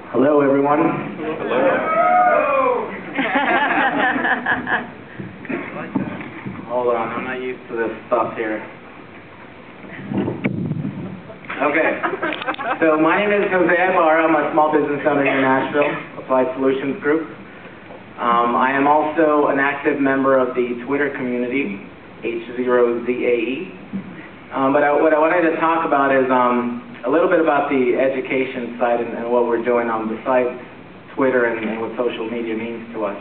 Hello, everyone. Hello. Hold on, I'm not used to this stuff here. Okay. So my name is Ibarra. I'm a small business owner in Nashville, Applied Solutions Group. I am also an active member of the Twitter community, H0ZAE. But what I wanted to talk about is a little bit about the education side and what we're doing besides Twitter and what social media means to us.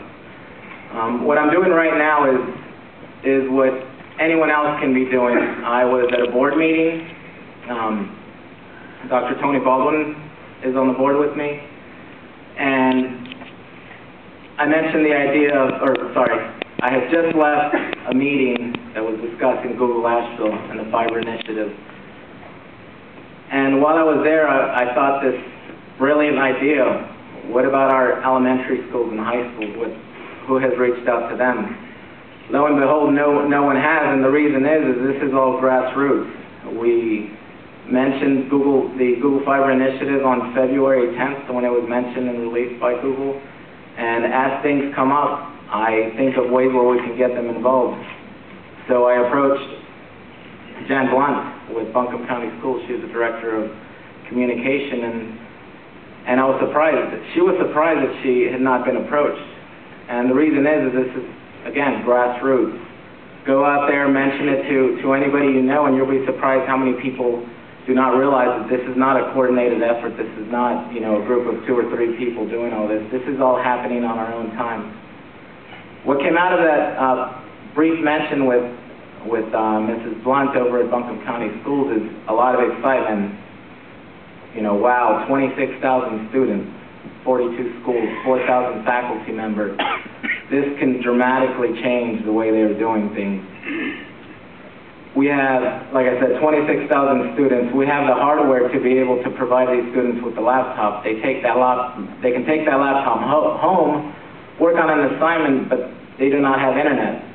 What I'm doing right now is what anyone else can be doing. I was at a board meeting. Dr. Tony Baldwin is on the board with me, and I mentioned the idea I had just left a meeting that was discussing Google Asheville and the fiber initiative. And while I was there, I thought this brilliant idea: what about our elementary schools and high schools? Who has reached out to them? Lo and behold, no one has, and the reason is this is all grassroots. We mentioned the Google Fiber Initiative on February 10th when it was mentioned and released by Google. And as things come up, I think of ways where we can get them involved. So I approached Jen Blunt with Buncombe County Schools. She's the director of communication, and I was surprised. She was surprised that she had not been approached. And the reason is this is, again, grassroots. Go out there, mention it to anybody you know, and you'll be surprised how many people do not realize that this is not a coordinated effort. This is not, a group of 2 or 3 people doing all this. This is all happening on our own time. What came out of that brief mention with Mrs. Blunt over at Buncombe County Schools is a lot of excitement. Wow, 26,000 students, 42 schools, 4,000 faculty members. This can dramatically change the way they're doing things. We have, like I said, 26,000 students. We have the hardware to be able to provide these students with the laptop. They can take that laptop home, work on an assignment, but they do not have internet.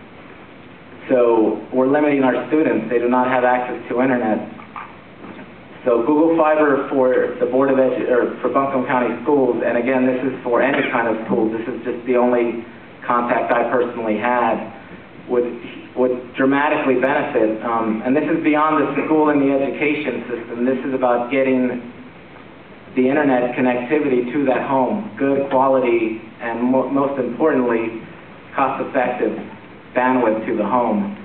So we're limiting our students. They do not have access to internet. So Google Fiber for the Board of for Buncombe County Schools, and again, this is for any kind of schools. This is just the only contact I personally had, would dramatically benefit. And this is beyond the school and the education system. This is about getting the internet connectivity to that home, good quality, and most importantly, cost-effective bandwidth to the home.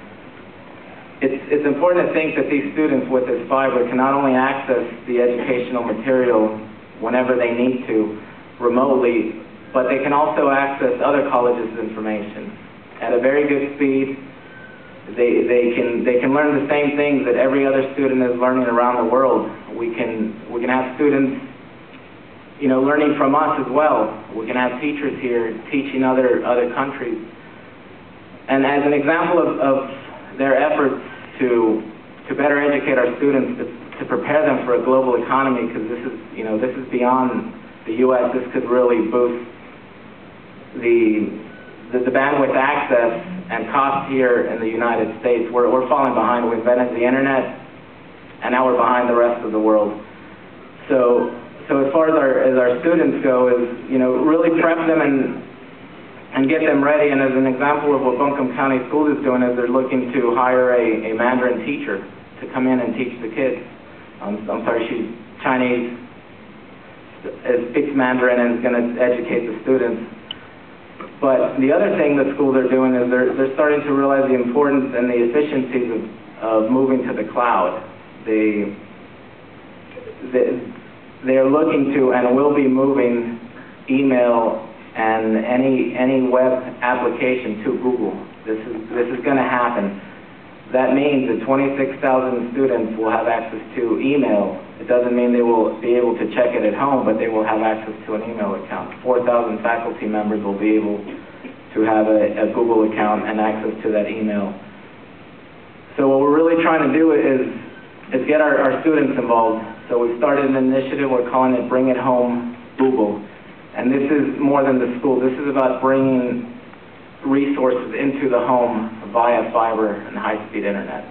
It's important to think that these students with this fiber can not only access the educational material whenever they need to remotely, but they can also access other colleges' information at a very good speed. They can learn the same things that every other student is learning around the world. We can have students, learning from us as well. We can have teachers here teaching other countries. And as an example of their efforts to better educate our students, to prepare them for a global economy, because this is beyond the U.S. This could really boost the bandwidth access and cost here in the United States. We're falling behind. We invented the internet, and now we're behind the rest of the world. So as far as our students go, is really prep them and get them ready. And as an example of what Buncombe County Schools is doing is they're looking to hire a Mandarin teacher to come in and teach the kids. I'm sorry, she's Chinese, speaks Mandarin, and is going to educate the students. But the other thing that schools are doing is they're starting to realize the importance and the efficiencies of moving to the cloud. They're looking to and will be moving email and any web application to Google. This is going to happen. That means that 26,000 students will have access to email. It doesn't mean they will be able to check it at home, but they will have access to an email account. 4,000 faculty members will be able to have a Google account and access to that email. So what we're really trying to do is get our students involved. So we started an initiative, we're calling it Bring It Home Google. And this is more than the school. This is about bringing resources into the home via fiber and high-speed internet.